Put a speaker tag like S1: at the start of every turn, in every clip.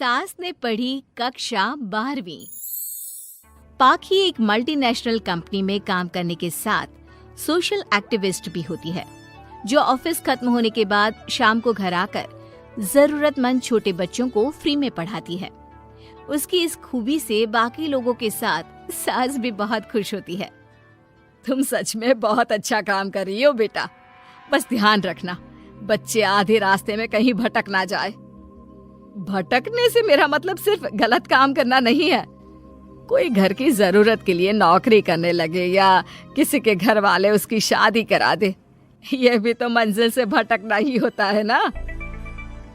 S1: सास ने पढ़ी कक्षा 12वीं। पाखी एक मल्टीनेशनल कंपनी में काम करने के साथ सोशल एक्टिविस्ट भी होती है, जो ऑफिस खत्म होने के बाद शाम को घर आकर जरूरतमंद छोटे बच्चों को फ्री में पढ़ाती है। उसकी इस खूबी से बाकी लोगों के साथ सास भी बहुत खुश होती है।
S2: तुम सच में बहुत अच्छा काम कर रही हो बेटा, बस ध्यान रखना बच्चे आधे रास्ते में कहीं भटक ना जाए। भटकने से मेरा मतलब सिर्फ गलत काम करना नहीं है। कोई घर की जरूरत के लिए नौकरी करने लगे या किसी के घर वाले उसकी शादी करा दे, यह भी तो मंजिल से भटकना ही होता है ना।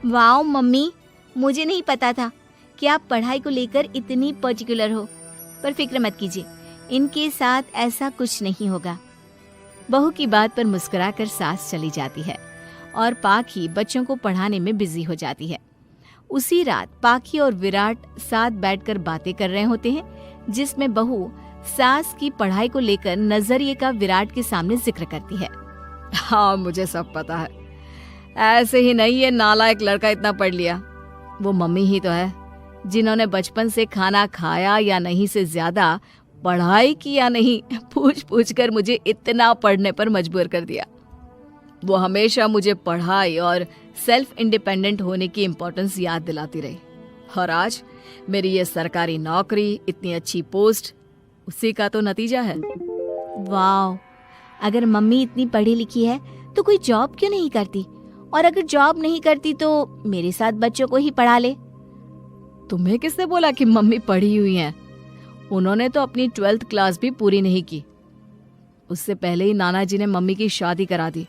S1: वाओ मम्मी, मुझे नहीं पता था कि आप पढ़ाई को लेकर इतनी पर्टिकुलर हो। पर फिक्र मत कीजिए, इनके साथ ऐसा कुछ नहीं होगा। बहू की बात पर मुस्कुराकर सास चली जाती है और पाखी बच्चों को पढ़ाने में बिजी हो जाती है। उसी रात पाखी और विराट साथ बैठकर बातें कर रहे होते हैं, जिसमें बहू सास की पढ़ाई को लेकर नजरिए का विराट के सामने जिक्र करती है।
S2: हाँ, मुझे सब पता है। ऐसे ही नहीं ये नालायक लड़का इतना पढ़ लिया। वो मम्मी ही तो है जिन्होंने बचपन से खाना खाया या नहीं से ज्यादा पढ़ाई की या नहीं पूछ पूछ कर मुझे इतना पढ़ने पर मजबूर कर दिया। वो हमेशा मुझे पढ़ाई और सेल्फ इंडिपेंडेंट होने की इम्पोर्टेंस याद दिलाती रही। और आज मेरी ये सरकारी नौकरी, इतनी अच्छी पोस्ट, उसी का तो नतीजा है।
S1: वाह, अगर मम्मी इतनी पढ़ी लिखी है तो कोई जॉब क्यों नहीं करती? और अगर जॉब नहीं करती तो मेरे साथ बच्चों को ही पढ़ा ले।
S2: तुम्हें किसने बोला कि मम्मी पढ़ी हुई हैं? उन्होंने तो अपनी 12th क्लास भी पूरी नहीं की। उससे पहले ही नाना जी ने मम्मी की शादी करा दी।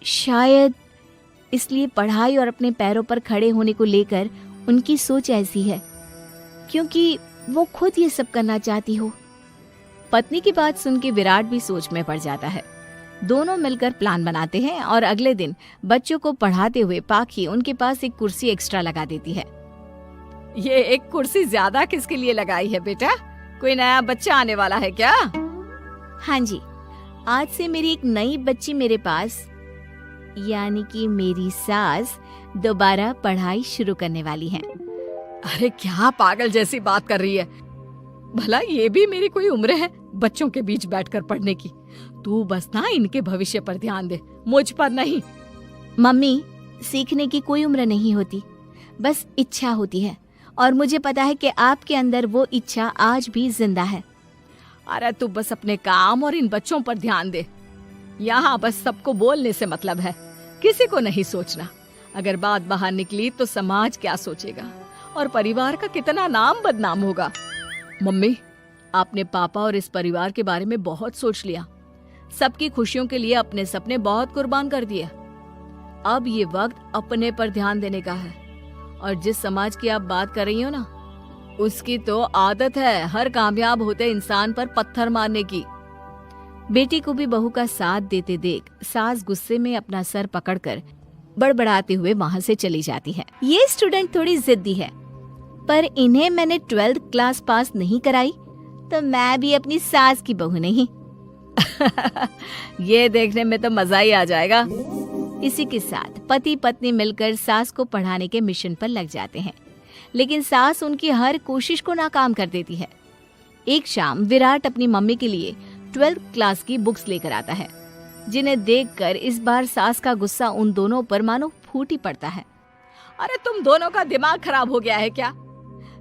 S1: शायद इसलिए पढ़ाई और अपने पैरों पर खड़े होने को लेकर उनकी सोच ऐसी है, क्योंकि वो खुद ये सब करना चाहती हो। पत्नी की बात सुन के विराट भी सोच में पड़ जाता है। दोनों मिलकर प्लान बनाते हैं और अगले दिन बच्चों को पढ़ाते हुए पाखी उनके पास एक कुर्सी एक्स्ट्रा लगा देती है।
S2: ये एक कुर्सी ज्यादा किसके लिए लगाई है बेटा? कोई नया बच्चा आने वाला है क्या?
S1: हाँ जी, आज से मेरी एक नई बच्ची मेरे पास, यानी कि मेरी सास, दोबारा पढ़ाई शुरू करने वाली है।
S2: अरे क्या पागल जैसी बात कर रही है? भला ये भी मेरी कोई उम्र है बच्चों के बीच बैठकर पढ़ने की? तू बस ना इनके भविष्य पर ध्यान दे, मुझ पर नहीं।
S1: मम्मी, सीखने की कोई उम्र नहीं होती, बस इच्छा होती है, और मुझे पता है कि आपके अंदर वो इच्छा आज भी जिंदा है।
S2: अरे तू बस अपने काम और इन बच्चों पर ध्यान दे। यहाँ बस सबको बोलने से मतलब है, किसी को नहीं सोचना। अगर बात बाहर निकली तो समाज क्या सोचेगा और परिवार का कितना नाम बदनाम होगा। मम्मी, आपने पापा और इस परिवार के बारे में बहुत सोच लिया। सबकी खुशियों के लिए अपने सपने बहुत कुर्बान कर दिए। अब ये वक्त अपने पर ध्यान देने का है। और जिस समाज की आप बात कर रही हो ना, उसकी तो आदत है हर कामयाब होते इंसान पर पत्थर मारने की।
S1: बेटी को भी बहू का साथ देते देख सास गुस्से में अपना सर पकड़कर बड़बड़ाते हुए वहाँ से चली जाती है। ये स्टूडेंट थोड़ी जिद्दी है, पर इन्हें मैंने 12th क्लास पास नहीं कराई तो मैं भी अपनी सास की बहू नहीं।
S2: ये देखने में तो मजा ही आ जाएगा।
S1: इसी के साथ पति पत्नी मिलकर सास को पढ़ाने के मिशन पर लग जाते हैं, लेकिन सास उनकी हर कोशिश को नाकाम कर देती है। एक शाम विराट अपनी मम्मी के लिए 12th क्लास की बुक्स लेकर आता है, जिन्हें देखकर इस बार सास का गुस्सा उन दोनों पर मानो फूट ही पड़ता है।
S2: अरे तुम दोनों का दिमाग खराब हो गया है क्या,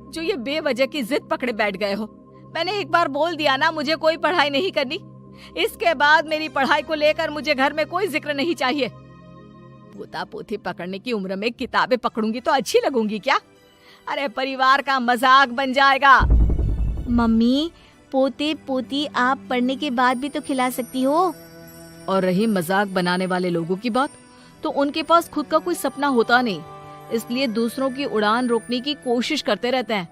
S2: जो ये बेवजह की जिद पकड़े बैठ गए हो? मैंने एक बार बोल दिया ना, मुझे कोई पढ़ाई नहीं करनी। इसके बाद मेरी पढ़ाई को लेकर मुझे घर में कोई जिक्र नहीं चाहिए। पोता पोती पकड़ने की उम्र में किताबें पकड़ूंगी तो अच्छी लगूंगी क्या? अरे परिवार का मजाक बन जाएगा।
S1: मम्मी, पोते पोती आप पढ़ने के बाद भी तो खिला सकती हो।
S2: और रही मजाक बनाने वाले लोगों की बात, तो उनके पास खुद का कोई सपना होता नहीं, इसलिए दूसरों की उड़ान रोकने की कोशिश करते रहते हैं।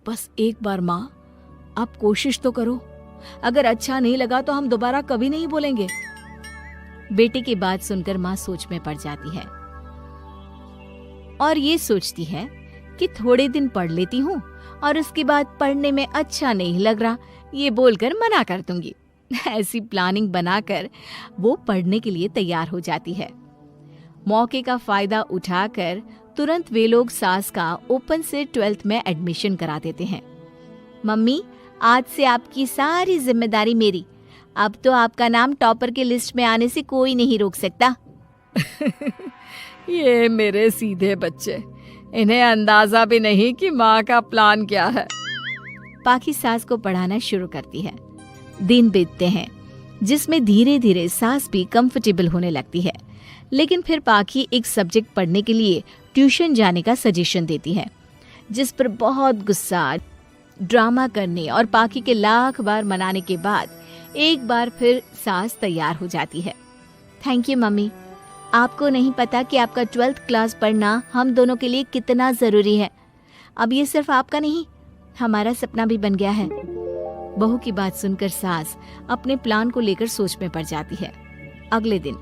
S2: बस एक बार माँ, आप कोशिश तो करो। अगर अच्छा नहीं लगा तो हम दोबारा कभी नहीं बोलेंगे।
S1: बेटे की बात सुनकर माँ सोच में पड़ जाती है और ये सोचती है कि थोड़े दिन पढ़ लेती हूँ और उसके बाद पढ़ने में अच्छा नहीं लग रहा ये बोलकर मना कर दूंगी। ऐसी प्लानिंग बनाकर वो पढ़ने के लिए तैयार हो जाती है। मौके का फायदा उठाकर तुरंत वे लोग सास का ओपन से 12th में एडमिशन करा देते हैं। मम्मी, आज से आपकी सारी जिम्मेदारी मेरी। अब तो आपका नाम टॉपर के लिस्ट में आने से कोई नहीं रोक सकता।
S2: ये मेरे सीधे बच्चे, इन्हें अंदाजा भी नहीं कि माँ का प्लान क्या है।
S1: पाखी सास को पढ़ाना शुरू करती है। दिन बीतते हैं जिसमें धीरे धीरे सास भी कंफर्टेबल होने लगती है, लेकिन फिर पाखी एक सब्जेक्ट पढ़ने के लिए ट्यूशन जाने का सजेशन देती है, जिस पर बहुत गुस्सा, ड्रामा करने और पाखी के लाख बार मनाने के बाद एक बार फिर सास तैयार हो जाती है। थैंक यू मम्मी, आपको नहीं पता कि आपका 12th क्लास पढ़ना हम दोनों के लिए कितना जरूरी है। अब ये सिर्फ आपका नहीं, हमारा सपना भी बन गया है। बहू की बात सुनकर सास अपने प्लान को लेकर सोच में पड़ जाती है। अगले दिन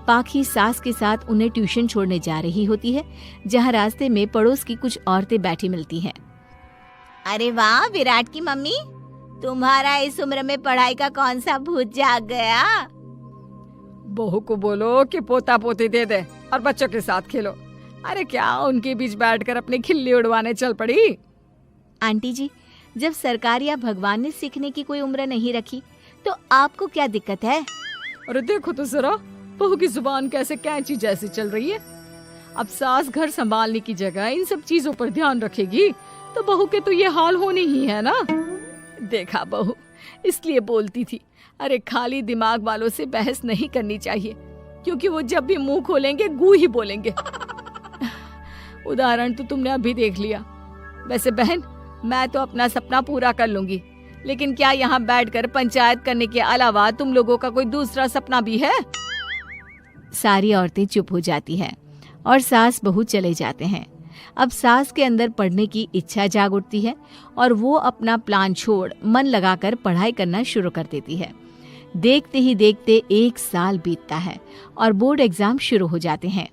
S1: पाखी सास के साथ उन्हें ट्यूशन छोड़ने जा रही होती है, जहाँ रास्ते में पड़ोस की कुछ औरतें बैठी मिलती हैं। अरे वाह विराट की मम्मी, तुम्हारा इस उम्र में पढ़ाई का कौन सा भूत जाग गया?
S2: बहू को बोलो कि पोता पोती दे दे और बच्चों के साथ खेलो। अरे क्या उनके बीच बैठकर अपनी खिल्ली उड़वाने चल पड़ी?
S1: आंटी जी, जब सरकार या भगवान ने सीखने की कोई उम्र नहीं रखी तो आपको क्या दिक्कत है?
S2: अरे देखो तो जरा, बहू की जुबान कैसे कैंची जैसी चल रही है। अब सास घर संभालने की जगह इन सब चीजों पर ध्यान रखेगी तो बहू के तो ये हाल होने ही है ना। देखा बहू, इसलिए बोलती थी, अरे खाली दिमाग वालों से बहस नहीं करनी चाहिए, क्योंकि वो जब भी मुंह खोलेंगे गू ही बोलेंगे। उदाहरण तो तुमने अभी देख लिया। वैसे बहन, मैं तो अपना सपना पूरा कर लूंगी, लेकिन क्या यहाँ बैठकर पंचायत करने के अलावा तुम लोगों का कोई दूसरा सपना भी है?
S1: सारी औरतें चुप हो जाती हैं और सास बहू चले जाते हैं। अब सास के अंदर पढ़ने की इच्छा जाग उठती है और वो अपना प्लान छोड़ मन लगाकर पढ़ाई करना शुरू कर देती है। देखते ही देखते 1 साल बीतता है और बोर्ड एग्जाम शुरू हो जाते हैं।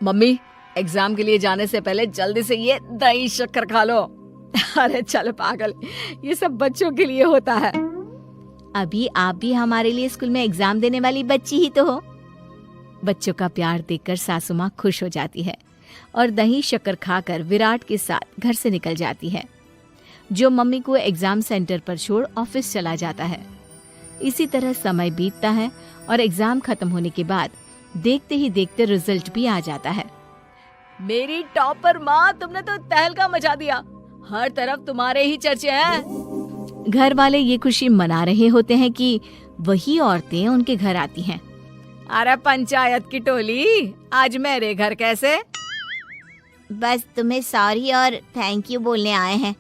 S2: मम्मी, एग्जाम के लिए जाने से पहले जल्दी से ये दही शक्कर खा लो। अरे चल पागल, ये सब बच्चों के लिए होता है।
S1: अभी आप भी हमारे लिए स्कूल में एग्जाम देने वाली बच्ची ही तो हो। बच्चों का प्यार देखकर सासू माँ खुश हो जाती है और दही शक्कर खाकर विराट के साथ घर से निकल जाती है, जो मम्मी को एग्जाम सेंटर पर छोड़ ऑफिस चला जाता है। इसी तरह समय बीतता है और एग्जाम खत्म होने के बाद देखते ही देखते रिजल्ट भी आ जाता है।
S2: मेरी टॉपर माँ, तुमने तो तहलका मचा दिया। हर तरफ तुम्हारे ही चर्चे हैं।
S1: घर वाले ये खुशी मना रहे होते हैं कि वही औरतें उनके घर आती हैं।
S2: अरे पंचायत की टोली, आज मेरे घर कैसे?
S1: बस तुम्हें सॉरी और थैंक यू बोलने आए हैं।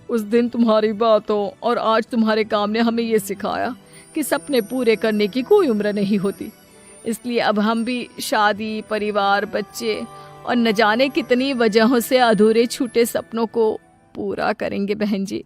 S2: उस दिन तुम्हारी बातों और आज तुम्हारे काम ने हमें ये सिखाया कि सपने पूरे करने की कोई उम्र नहीं होती। इसलिए अब हम भी शादी, परिवार, बच्चे और न जाने कितनी वजहों से अधूरे छूटे सपनों को पूरा करेंगे बहन जी।